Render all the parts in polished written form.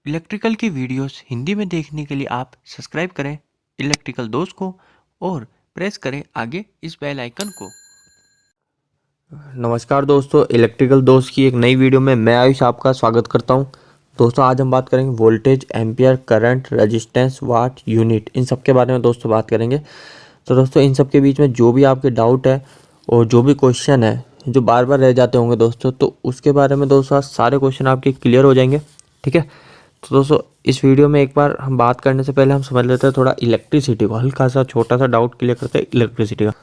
Electrical की videos Hindi में देखने के लिए आप सब्सक्राइब करें इलेक्ट्रिकल दोस्त को और प्रेस करें आगे इस बेल आइकन को। नमस्कार दोस्तों, इलेक्ट्रिकल दोस्त की एक नई वीडियो में मैं आयुष आपका स्वागत करता हूं। दोस्तों आज हम बात करेंगे वोल्टेज, एम्पियर, करंट, रेजिस्टेंस, वाट, यूनिट, इन सब के बारे में दोस्तों बात करेंगे। तो दोस्तों इन सब के बीच में जो भी आपके डाउट है और जो भी क्वेश्चन है जो बार बार रह जाते होंगे दोस्तों, तो उसके बारे में दोस्तों आज सारे क्वेश्चन आपके क्लियर हो जाएंगे। ठीक है, तो दोस्तों इस वीडियो में एक बार हम बात करने से पहले हम समझ लेते हैं थोड़ा इलेक्ट्रिसिटी को, हल्का सा छोटा सा डाउट क्लियर करते हैं इलेक्ट्रिसिटी का।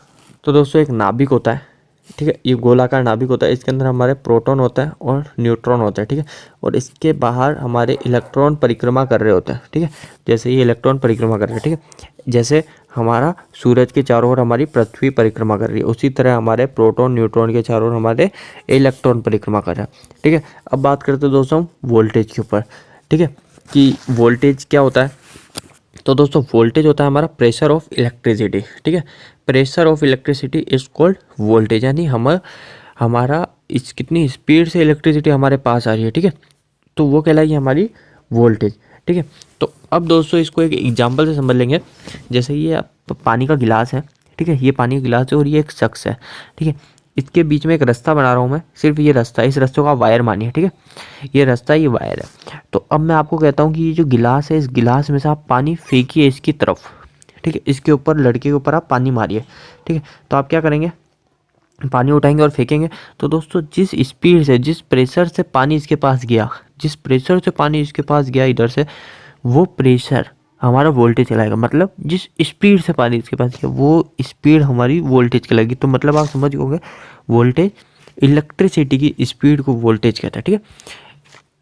तो दोस्तों एक नाभिक होता है, ठीक है, ये गोलाकार नाभिक होता है। इसके अंदर हमारे प्रोटॉन होता है और न्यूट्रॉन होता है, ठीक है, और इसके बाहर हमारे इलेक्ट्रॉन परिक्रमा कर रहे होते हैं। ठीक है, जैसे ये इलेक्ट्रॉन परिक्रमा कर रहे हैं, ठीक है, जैसे हमारा सूरज के चारों ओर हमारी पृथ्वी परिक्रमा कर रही है, उसी तरह हमारे प्रोटॉन न्यूट्रॉन के चारों ओर हमारे इलेक्ट्रॉन परिक्रमा कर रहा है। ठीक है, अब बात करते हैं दोस्तों वोल्टेज के ऊपर। ठीक है, कि वोल्टेज क्या होता है। तो दोस्तों वोल्टेज होता है हमारा प्रेशर ऑफ इलेक्ट्रिसिटी। ठीक है, pressure of electricity is called voltage, यानी हमारा इस कितनी स्पीड से इलेक्ट्रिसिटी हमारे पास आ रही है। ठीक है, तो वो कहलाएगी हमारी वोल्टेज। ठीक है, तो अब दोस्तों इसको एक एग्जांपल से समझ लेंगे। जैसे ये पानी का गिलास है, ठीक है, ये पानी का गिलास है और ये एक शख्स है। ठीक है, इसके बीच में एक रास्ता बना रहा हूँ मैं, सिर्फ ये रास्ता, इस रास्ते को आप वायर मानिए। ठीक है, ये रास्ता, ये वायर है। तो अब मैं आपको कहता हूँ कि ये जो गिलास है, इस गिलास में से आप पानी फेंकिए इसकी तरफ। ठीक है, इसके ऊपर, लड़के के ऊपर आप पानी मारिए। ठीक है, तो आप क्या करेंगे, पानी उठाएंगे और फेंकेंगे। तो दोस्तों जिस स्पीड से, जिस प्रेशर से पानी इसके पास गया, जिस प्रेशर से पानी इसके पास गया इधर से, वो प्रेशर हमारा वोल्टेज कहलाएगा। मतलब जिस स्पीड से पानी इसके पास गया वो स्पीड हमारी वोल्टेज कहलाएगी। तो मतलब आप समझ गए, वोल्टेज, इलेक्ट्रिसिटी की स्पीड को वोल्टेज कहता है। ठीक है,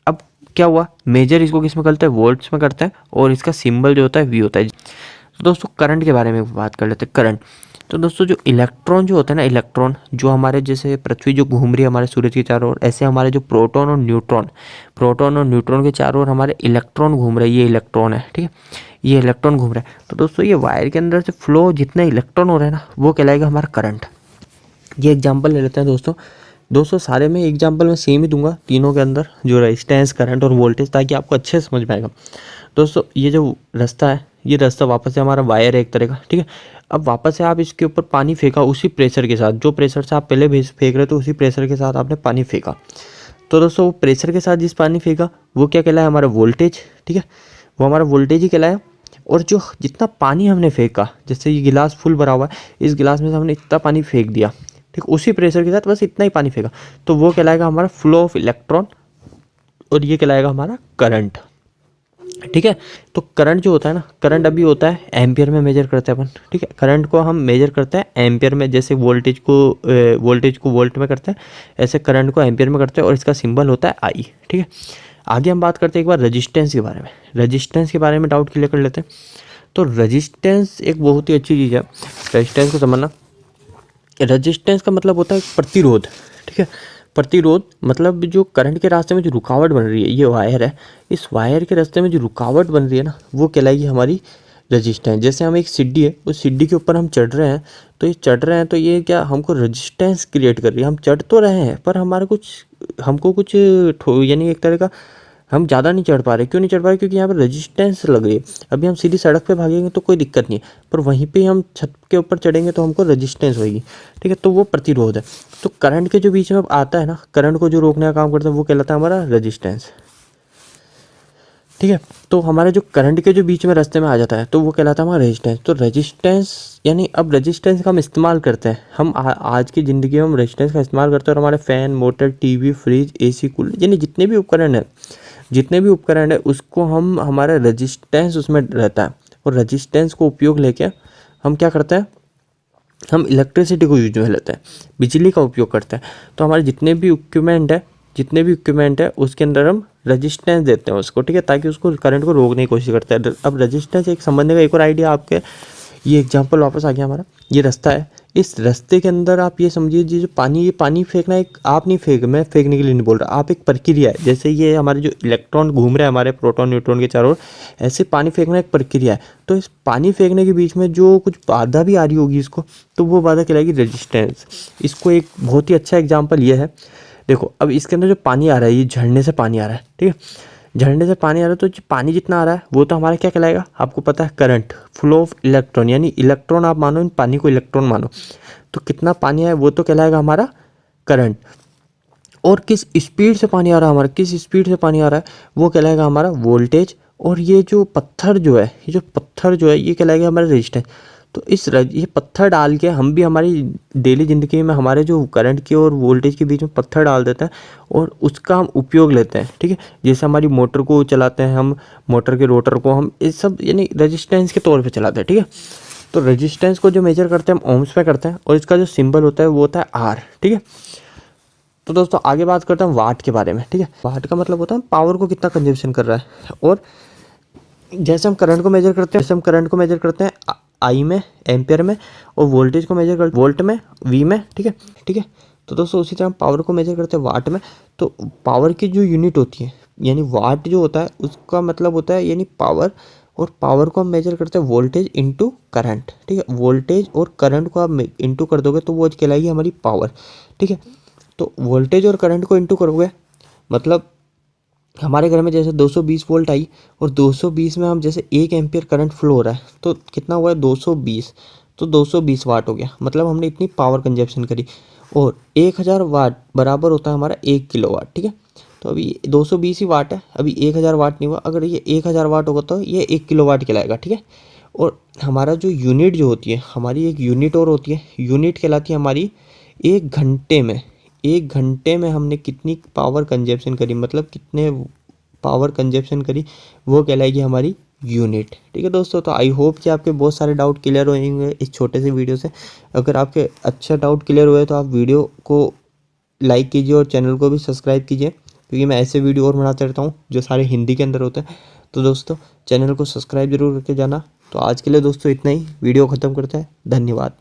अब क्या हुआ, मेजर इसको किस में करता है, वोल्ट्स में करता है, और इसका सिंबल जो होता है वी होता है। तो दोस्तों करंट के बारे में बात कर लेते हैं। करंट, तो दोस्तों जो इलेक्ट्रॉन जो होता है ना, इलेक्ट्रॉन जो हमारे, जैसे पृथ्वी जो घूम रही है हमारे सूरज के चारों ओर, ऐसे हमारे जो प्रोटॉन और न्यूट्रॉन, प्रोटॉन और न्यूट्रॉन के चारों ओर हमारे इलेक्ट्रॉन घूम रहे हैं। ये इलेक्ट्रॉन है, ठीक है, ये इलेक्ट्रॉन घूम रहा है। तो दोस्तों ये वायर के अंदर से फ्लो जितने इलेक्ट्रॉन हो रहे हैं ना, वो कहलाएगा हमारा करंट। ये एग्जाम्पल ले लेते हैं दोस्तों। दोस्तों सारे में एग्जाम्पल मैं सेम ही दूंगा तीनों के अंदर, जो रेजिस्टेंस, करंट और वोल्टेज, ताकि आपको अच्छे से समझ में आएगा। दोस्तों ये जो रास्ता है, ये रास्ता वापस से हमारा वायर है एक तरह का। ठीक है, अब वापस से आप इसके ऊपर पानी फेंका उसी प्रेशर के साथ, जो प्रेशर से आप पहले फेंक रहे थे उसी प्रेशर के साथ आपने पानी फेंका। तो दोस्तों वो प्रेशर के साथ जिस पानी फेंका वो क्या कहलाया, हमारा वोल्टेज। ठीक है, वो हमारा वोल्टेज ही कहलाया। और जो जितना पानी हमने फेंका, जैसे ये गिलास फुल भरा हुआ है, इस गिलास में से हमने इतना पानी फेंक दिया, ठीक, उसी प्रेशर के साथ बस इतना ही पानी फेंका, तो वो कहलाएगा हमारा फ्लो ऑफ इलेक्ट्रॉन, और ये कहलाएगा हमारा करंट। ठीक है, तो करंट जो होता है ना, करंट अभी होता है एम्पियर में मेजर करते हैं अपन। ठीक है, करंट को हम मेजर करते हैं एम्पियर में, जैसे वोल्टेज को वोल्ट में करते हैं, ऐसे करंट को एम्पियर में करते हैं, और इसका सिंबल होता है आई। ठीक है, आगे हम बात करते हैं एक बार रेजिस्टेंस के बारे में। रेजिस्टेंस के बारे में डाउट क्लियर कर लेते हैं। तो रेजिस्टेंस एक बहुत ही अच्छी चीज़ है, रेजिस्टेंस को समझना। रेजिस्टेंस का मतलब होता है प्रतिरोध। ठीक है, प्रतिरोध मतलब जो करंट के रास्ते में जो रुकावट बन रही है, ये वायर है, इस वायर के रास्ते में जो रुकावट बन रही है ना, वो कहलाएगी हमारी रेजिस्टेंस। जैसे हम एक सीढ़ी है, उस सीढ़ी के ऊपर हम चढ़ रहे हैं, तो ये चढ़ रहे हैं तो ये क्या हमको रेजिस्टेंस क्रिएट कर रही है। हम चढ़ तो रहे हैं पर हमारे कुछ, हमको कुछ यानी एक तरह का, हम ज़्यादा नहीं चढ़ पा रहे। क्यों नहीं चढ़ पा रहे, क्योंकि यहाँ पर रेजिस्टेंस लग रही है। अभी हम सीधी सड़क पे भागेंगे तो कोई दिक्कत नहीं है, पर वहीं पे हम छत के ऊपर चढ़ेंगे तो हमको रेजिस्टेंस होगी। ठीक है, तो वो प्रतिरोध है। तो करंट के जो बीच में आता है ना, करंट को जो रोकने का काम करता है, वो कहलाता है हमारा रेजिस्टेंस। ठीक है, तो हमारे जो करंट के जो बीच में रास्ते में आ जाता है, तो वो कहलाता है हमारा रेजिस्टेंस। तो रेजिस्टेंस यानी, अब रेजिस्टेंस का हम इस्तेमाल करते हैं, हम आज की ज़िंदगी में हम रेजिस्टेंस का इस्तेमाल करते हैं, और हमारे fan, motor, TV, fridge, AC, cooler, यानी जितने भी उपकरण है उसको हम, हमारा रेजिस्टेंस उसमें रहता है। और रेजिस्टेंस को उपयोग लेके हम क्या करते हैं, हम इलेक्ट्रिसिटी को यूज में लेते हैं, बिजली का उपयोग करते हैं। तो हमारे जितने भी इक्विपमेंट है उसके अंदर हम रेजिस्टेंस देते हैं उसको। ठीक है, ताकि उसको, करंट को रोकने की कोशिश करते हैं। अब रेजिस्टेंस एक समझने का एक और आइडिया आपके, ये एग्जांपल वापस आ गया हमारा, ये रास्ता है, इस रास्ते के अंदर आप ये समझिए, जो पानी, ये पानी फेंकना एक, आप नहीं फेंक, मैं फेंकने के लिए नहीं बोल रहा, आप एक प्रक्रिया है। जैसे ये हमारे जो इलेक्ट्रॉन घूम रहे हैं हमारे प्रोटॉन न्यूट्रॉन के चारों ओर, ऐसे पानी फेंकना एक प्रक्रिया है। तो इस पानी फेंकने के बीच में जो कुछ बाधा भी आ रही होगी इसको, तो वो बाधा कहलाएगी रेजिस्टेंस। इसको एक बहुत ही अच्छा एग्जाम्पल ये है, देखो अब इसके अंदर जो पानी आ रहा है, ये झरने से पानी आ रहा है। ठीक है, झरने से पानी आ रहा है तो पानी जितना आ रहा है वो तो हमारा क्या कहलाएगा, आपको पता है करंट, फ्लो ऑफ इलेक्ट्रॉन, यानी इलेक्ट्रॉन आप मानो, इन पानी को इलेक्ट्रॉन मानो, तो कितना पानी आया वो तो कहलाएगा हमारा करंट। और किस स्पीड से पानी आ रहा है हमारा, किस स्पीड से पानी आ रहा है वो कहलाएगा हमारा वोल्टेज। और ये जो पत्थर जो है, ये कहलाएगा हमारा रेजिस्टेंस। तो ये पत्थर डाल के हम भी हमारी डेली ज़िंदगी में हमारे जो करंट के और वोल्टेज के बीच में पत्थर डाल देते हैं और उसका हम उपयोग लेते हैं, ठीक है। जैसे हमारी मोटर को चलाते हैं हम, मोटर के रोटर को हम, इस सब यानी रेजिस्टेंस के तौर पे चलाते हैं, ठीक है। तो रेजिस्टेंस को जो मेजर करते हैं हम ओम्स में करते हैं और इसका जो सिंबल होता है वो होता है आर, ठीक है। तो दोस्तों आगे बात करते हैं वाट के बारे में, ठीक है। वाट का मतलब होता है पावर को कितना कंजम्पशन कर रहा है। और जैसे हम करंट को मेजर करते हैं आई में, एम्पियर में, और वोल्टेज को मेजर करते हैं वोल्ट में, वी में, ठीक है। तो दोस्तों उसी तरह हम पावर को मेजर करते हैं वाट में। तो पावर की जो यूनिट होती है यानी वाट जो होता है उसका मतलब होता है यानी पावर, और पावर को हम मेजर करते हैं वोल्टेज इंटू करंट, ठीक है। वोल्टेज और करंट को आप इंटू कर दोगे तो वो कहलाएगी हमारी पावर, ठीक है। तो वोल्टेज और करंट को इंटू करोगे मतलब हमारे घर में जैसे 220 वोल्ट आई और 220 में हम जैसे 1 एम्पियर करंट फ्लो हो रहा है तो कितना हुआ है 220, तो 220 वाट हो गया, मतलब हमने इतनी पावर कंजप्शन करी। और 1000 वाट बराबर होता है हमारा 1 किलोवाट, ठीक है। तो अभी 220 ही वाट है, अभी 1000 वाट नहीं हुआ, अगर ये 1000 वाट होगा तो ये 1 किलोवाट कहलाएगा, ठीक है। और हमारा जो यूनिट जो होती है, हमारी एक यूनिट और होती है, यूनिट कहलाती है हमारी 1 घंटे में हमने कितनी पावर कंजप्शन करी, मतलब कितने पावर कंजप्शन करी, वो कहलाएगी हमारी यूनिट, ठीक है दोस्तों। तो आई होप कि आपके बहुत सारे डाउट क्लियर होंगे इस छोटे से वीडियो से। अगर आपके अच्छा डाउट क्लियर हुए तो आप वीडियो को लाइक कीजिए और चैनल को भी सब्सक्राइब कीजिए, क्योंकि मैं ऐसे वीडियो और बनाते रहता हूँ जो सारे हिंदी के अंदर होते हैं। तो दोस्तों चैनल को सब्सक्राइब जरूर करके जाना। तो आज के लिए दोस्तों इतना ही, वीडियो ख़त्म करते हैं, धन्यवाद।